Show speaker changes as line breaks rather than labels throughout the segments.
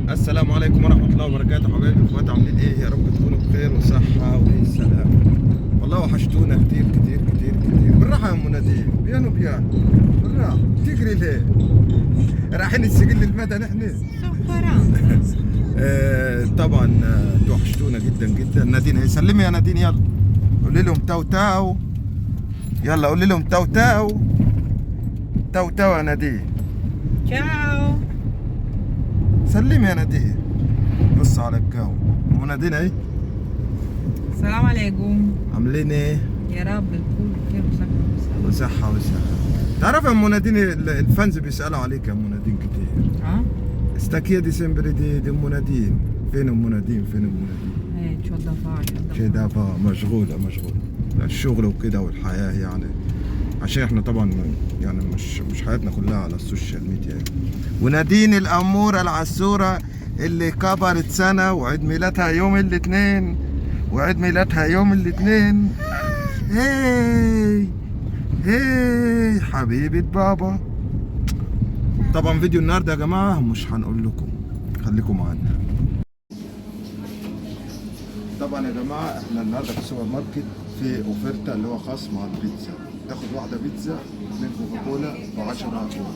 السلام عليكم ورحمة الله وبركاته. حبايبي اخواتي عاملين ايه؟ يا رب تكونوا بخير وصحة وسلامة. والله وحشتونا كتير كتير كتير كتير. بالراحة يا ام نديم، بيانو بالراحة، تجري ليه؟ رايحين السجل المدني احنا. طبعا انتوا وحشتونا جدا جدا. نادين هي، سلمي يا نادين، يلا قولي لهم تاو تاو. يلا قولي لهم تاو تاو. تاو تاو يا نادين.
تشاو.
سلمي يا نادين. بص على الجو. ام نادين اهي.
السلام عليكم.
عاملين ايه؟
يا رب تكون بخير وصحة
وصحة وسلامة. تعرف يا ام نادين الفانز بيسألوا عليك يا ام نادين كتير. استاكيا ديسمبر دي ام نادين. فين ام نادين؟ فين ام نادين؟
ايه
شو دافا مشغولة الشغل وكده والحياة يعني. عشان احنا طبعا يعني مش حياتنا كلها على السوشيال ميديا يعني. ونادين الأمورة العسورة اللي كبرت سنة وعيد ميلادها يوم الاثنين. هي حبيبة بابا. طبعا فيديو النهارده يا جماعة مش هنقول لكم، خليكم معانا. طبعا يا جماعة احنا النهارده في السوبر ماركت في اوفرتا اللي هو خصم على البيتزا. تاخد واحدة بيتزا 2 كوكاكولا ب10 كولا.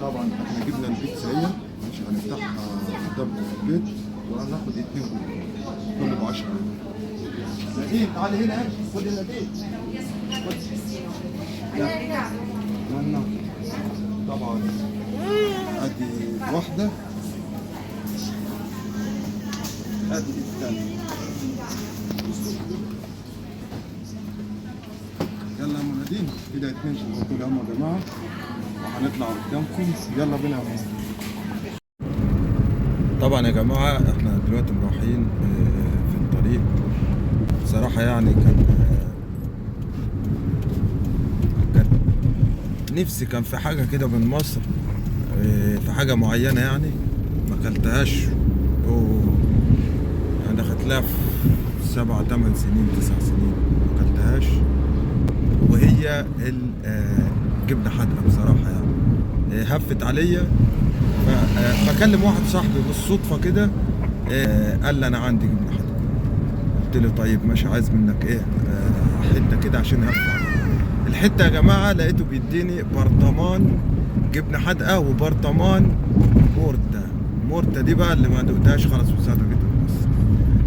طبعا احنا جبنا البيتزا هي مش هنفتحها قدامكم في البيت، وهناخد 2 كوكاكولا كله ب10. نادين تعالي هنا، خد نادين. طبعا ادي واحدة، ادي الثانية. يلا يا ام نادين، كده 2 كوكاكولا هم يا جماعة، وهنطلع قدامكم. يلا بينا يا ام نادين. طبعا يا جماعة احنا دلوقتي رايحين في الطريق. بصراحة يعني كان نفسي كان في حاجة كده من مصر، في حاجة معينة يعني ما اكلتهاش. يعني دخلت لها في 7 8 سنين 9 سنين ما اكلتهاش، وهي الجبنة حادقة بصراحة يعني. هفت عليا، فبكلم واحد صاحبي بالصدفة كده، قال لي أنا عندي جبنة حادقة. قلت له طيب ماشي، عايز منك إيه؟ حتة كده عشان هف عليا. الحتة يا جماعة لقيته بيديني برطمان جبنة حادقة وبرطمان مورتا دي بقى اللي ما دقتهاش خالص من ساعة ما جيت مصر.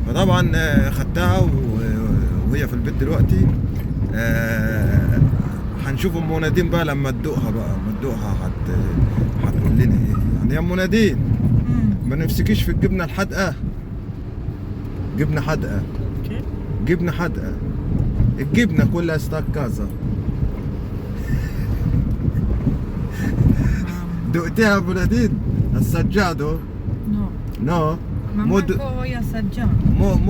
فطبعا خدتها وهي في البيت دلوقتي. هنشوف ام نادين بقى لما تدوقها هتقول لنا ايه يعني. يا ام نادين، ما نفسكيش في الجبنة الحادقة؟ جبنة حادقة. الجبنة كلها استاكازا. دقتيها يا ابو نادين؟ السجادو؟ نو مو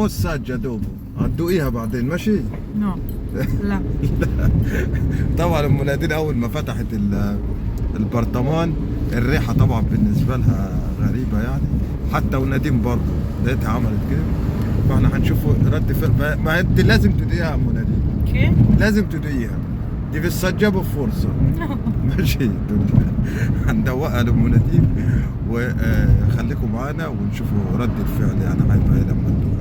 السجادو دوبو. هتدوقيها بعدين ماشي؟
لا.
طبعا ام نادين اول ما فتحت البرطمان، الريحه طبعا بالنسبه لها غريبه يعني. حتى ونادين برضه لقيتها عملت كده. فاحنا هنشوف رد فعل. ما انت لازم تدوقيها يا ام نادين، لازم تدوقيها. دي في السجابه فرصه. ماشي. هندوقها لام نادين، وخليكم معانا ونشوفوا رد الفعل يعني هيبقى ايه لما تدوقها.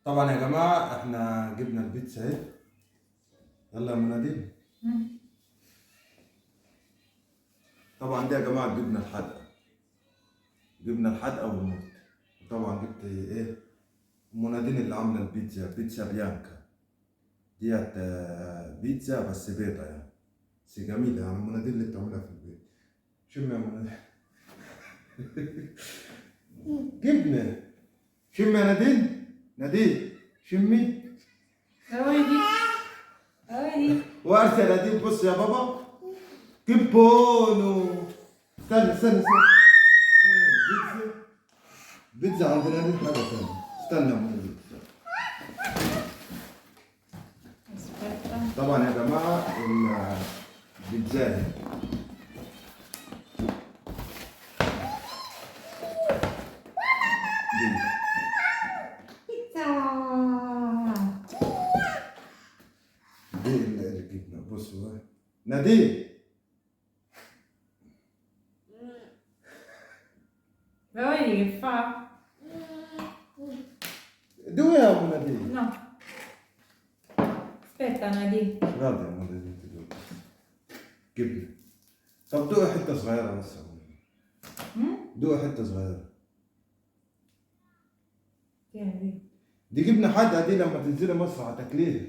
طبعا يا جماعة احنا جبنا البيتزا اهي. يلا يا مناديل. طبعا دي يا جماعة جبنا الحدقة والموت. طبعا جبت ايه؟ مناديل اللي عاملة البيتزا، بيتزا بيانكا ديت. بيتزا بس بيضة يعني، بس جميلة يعني. مناديل اللي بتعملها في البيت. شم يا مناديل. جبنة. شم يا نادين شمي.
اويدي
وارث يا نادين. بص يا بابا، كيبونو. استنى. بيتزا عندنا دي حاجة ثانية. استنى يا مناديل. طبعا يا جماعة البيتزا نادين
Lo vedi che fa?
دوي يا ابو نادين.
No. Aspetta Nadine.
راضي يا ابو نادين تدوي جبنه. طب دوقي حته صغيره بس يا ابو نادين. دوقي حته صغيره.
Tieni.
دي جبنه حادقه دي لما تنزلي مصر هتاكليها.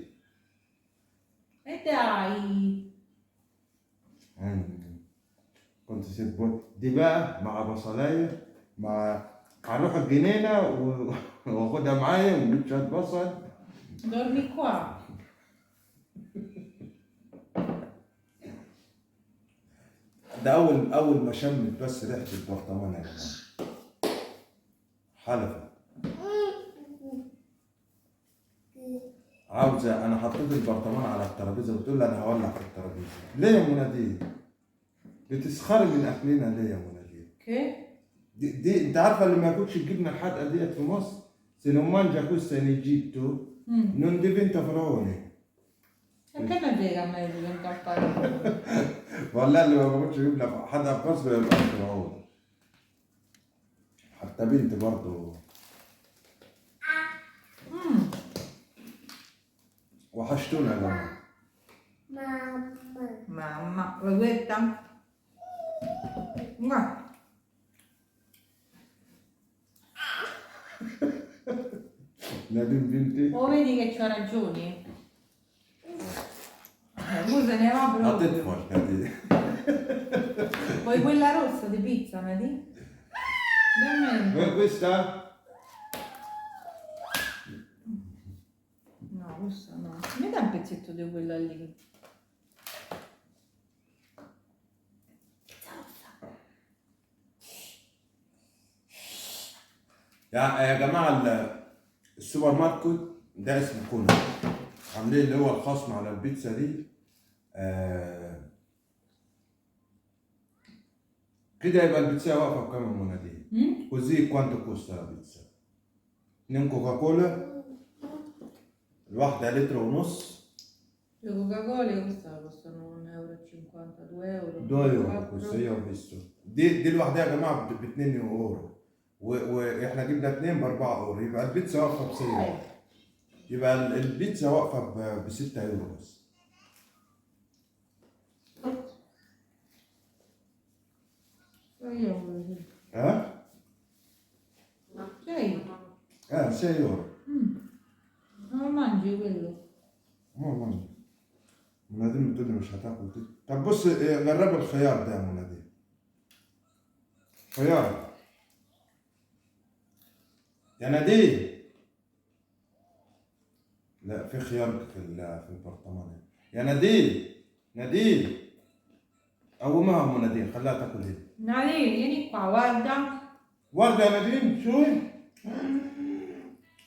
E dai.
كنت سيب بوت دي بقى مع بصلايه مع هروح الجنينه واخدها معايا ونجيب شويه بصل.
Dormi qua.
ده اول ما شمت بس ريحه البرطمان يا جماعه حلفت. عاوزه انا حطيت البرطمان على الترابيزه بتقول لي انا هولع في الترابيزه. ليه يا منادين؟ بتسخري من اكلنا ليه يا منادين؟
Che?
دي انت عارفه اللي ما ياكلش الجبنه الحادقه ديت في مصر se non mangia questa in Egitto non diventa faraone.
Perché non dici che a me diventa fare?
والله اللي ما باكلش جبنه حادقه في مصر يبقى فرعون. حتى بنت برضه وحشتونا يا جماعه.
Mamma, vuoi questa? Guarda.
نادين بنتي
O vedi che c'ho ragione? Lui se ne va proprio.
هتطفش نادين.
Poi quella rossa di pizza, Nadine? Dammene un po'.
questa
No, questa no. Mi dai un pezzetto di quella lì.
يا جماعه السوبر ماركت ده اسمه كونا عاملين اللي هو الخصم على البيتزا دي. كده يبقى البيتزا واقفه بكام يا منادين؟ كوزي كوانتو كوستا لا بيتزا؟ 2 كوكاكولا الواحده لتر ونص.
Le Coca-Cola questa costano 1,50 €, 2 €.
2 يورو questo io ho visto. دي الواحده يا جماعه ب 2 يورو واحنا جبنا 2 ب 4 يورو يبقى البيتزا واقفه ب 6 يورو. يبقى البيتزا واقفه ب 6 يورو بس. ها؟
6.
6 يورو.
Non mangi quello.
ما منادين بتقول لي مش هتاكل كده. طب بص جرب الخيار ده يا منادين. خيار يا نادين. لا في خيار في البرطمان يا نادين قومها ام نادين خليها تاكل هنا.
Nadine, vieni qua, guarda.
ورده يا نادين شوي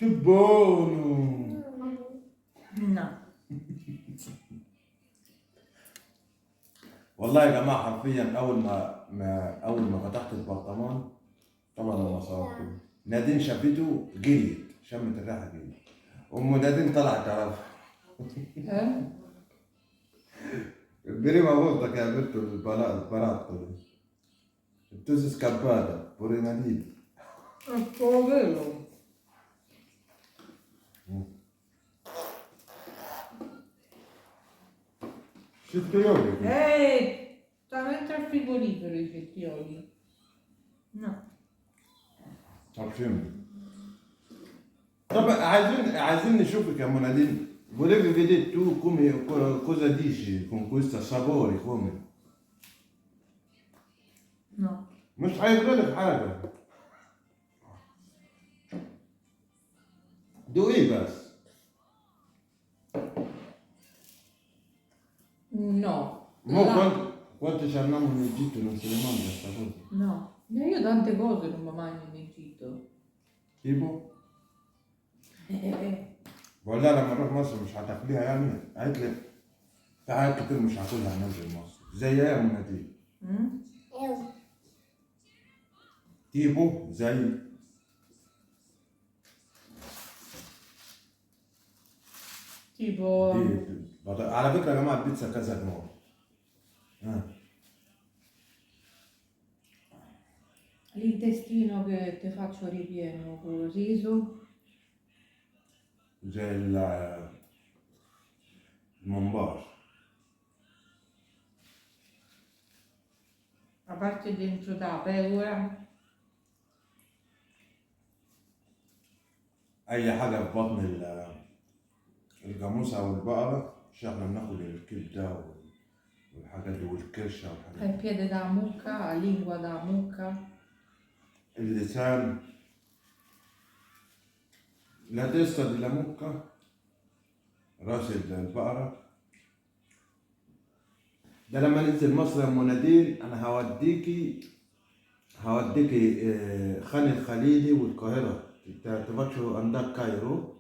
تبونو.
No.
والله يا جماعه حرفيا اول ما فتحت البرطمان طبعا انا صورته نادين شافته جريت شمت الريحه جريت. ام نادين طلعت تعرفها. Prima volta che ha aperto il barattolo, tu sei scappata, pure Nadine.
È solo quello.
Scittaioli qui.
Stanno dentro al frigorifero i cettioli. No.
عارفين. طب عايزين نشوفك يا منادين. Volevo vedere tu cosa dici con questo sapore come.
No.
مش هيغلى لك حاجة. دوقيه بس.
No.
Mo quante ci andiamo in Egitto non se le mangia sta cosa.
No. Io tante cose non mi mangio in Egitto.
Tipo? والله لما نروح مصر مش هتاكليها يعني قالت لي في حاجات كتير مش هاكلها هننزل مصر زي ايه يا منادين؟ تيبو زي
Tipo.
على فكره يا جماعه البيتزا كذا نوع
L'intestino che ti faccio ripieno con il riso.
زي الممبار.
A parte dentro da pecora.
اي حاجه في بطن الجاموسه او البقره مش احنا بناكل الكبده والحاجات دي والكرشه والحاجات
Il piede da mucca, la lingua da mucca.
دي. اللسان، لا تستا دي لاموكا، راس البقره. ده لما ننزل مصر يا ام نادين انا هوديكي خان الخليلي والقاهره. تباتشو عندك كايرو.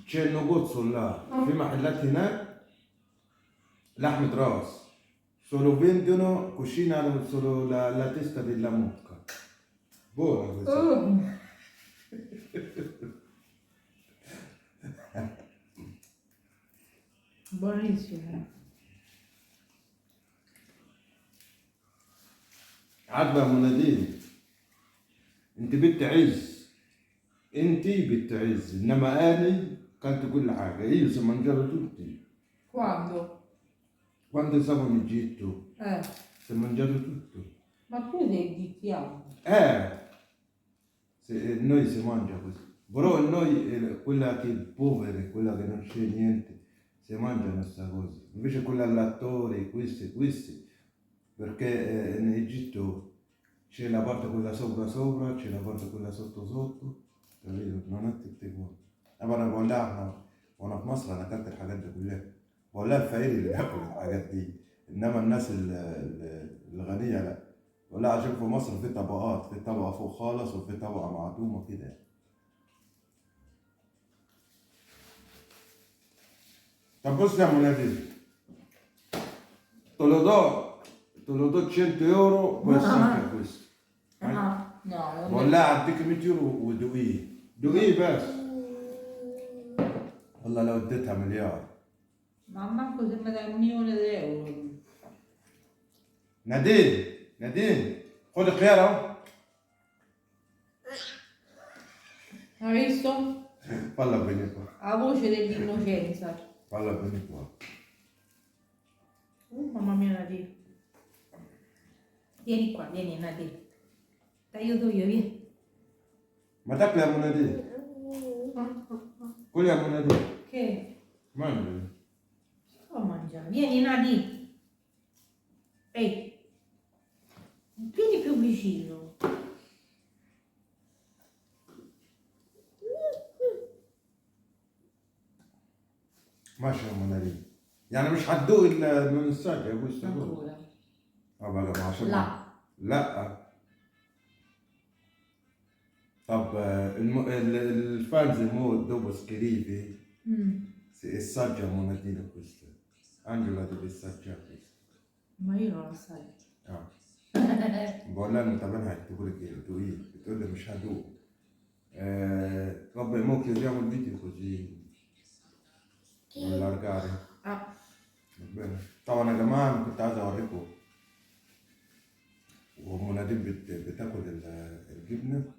c'è negozio là في محلات هناك لحمة راس solo vendono cucinano solo la testa della mucca. Buona questa.
Buonissimo.
عجبة يا منادين، انت بنت عز، انت بنت عز، انما انا كلت كل حاجة. io si mangiato tutti.
Quando?
Quando siamo in Egitto si è mangiato tutto.
Ma tu sei egiziano?
Noi si mangia così. Però noi, quella che è povera, quella che non c'è niente, si mangiano questa cosa. Invece quella all'attore, questi, perché in Egitto c'è la parte quella sopra, c'è la parte quella sotto, capito? Non è tutte buone. أنا بقول لها وانا في مصر انا اكلت الحاجات دي كلها، بقول لها الفقير اللي بياكل الحاجات دي، انما الناس الغنيه لا. بقول لها عشان في مصر في طبقات، في طبقه فوق خالص وفي طبقه معدومه كده. طب بص يا منادي، te lo do 100 euro questo anche questo.
No,
بقول لها اديك 100 يورو ودوقيه بس. والله لو اديتها مليار.
ma manco se mi dai 1.000.000 euro.
نادين خد خيار اهو.
Hai visto?
Falla venire qua.
La voce dell'innocenza.
Falla venire qua.
Mamma mia Nadir. Vieni qua, vieni Nadir. Ti aiuto io, vieni.
Ma tacca la monadina. Quelli la monadina.
Che?
Mangiali.
Sto mangiando. Vieni Nadir. Ehi. Vieni più vicino.
ماشي يا منادين. يعني مش هتدوق من الساجة يا questo.
Ancora.
Vabbè ma عشان
لا.
طب الفانز مو dopo scrivi se assaggia monadina questa. Angela deve assaggiare questo.
Ma io non lo assaggio.
بقول لها المتابعين هيكتبوا لك ايه دوقيه، بتقول لي مش هدوق. vabbè mo chiudiamo il video così allargare. Va bene. طبعا يا جماعه انا كنت عايز اوريكم ومنادين بتاكل الجبنه،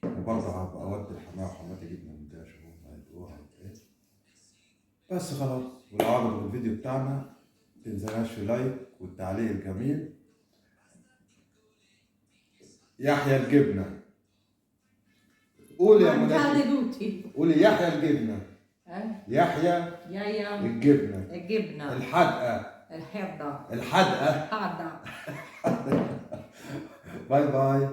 وبرضه هبقى اودي الحماه وحماتي جبنه من ده عشان هم يدوقوها ايه. بس خلاص، ولو عجبكم الفيديو بتاعنا متنسوناش في لايك والتعليق الجميل. يحيى الجبنه. قولي يا منادين. قولي يحيى الجبنه. يحيى الجبنه. الحدقه. باي باي.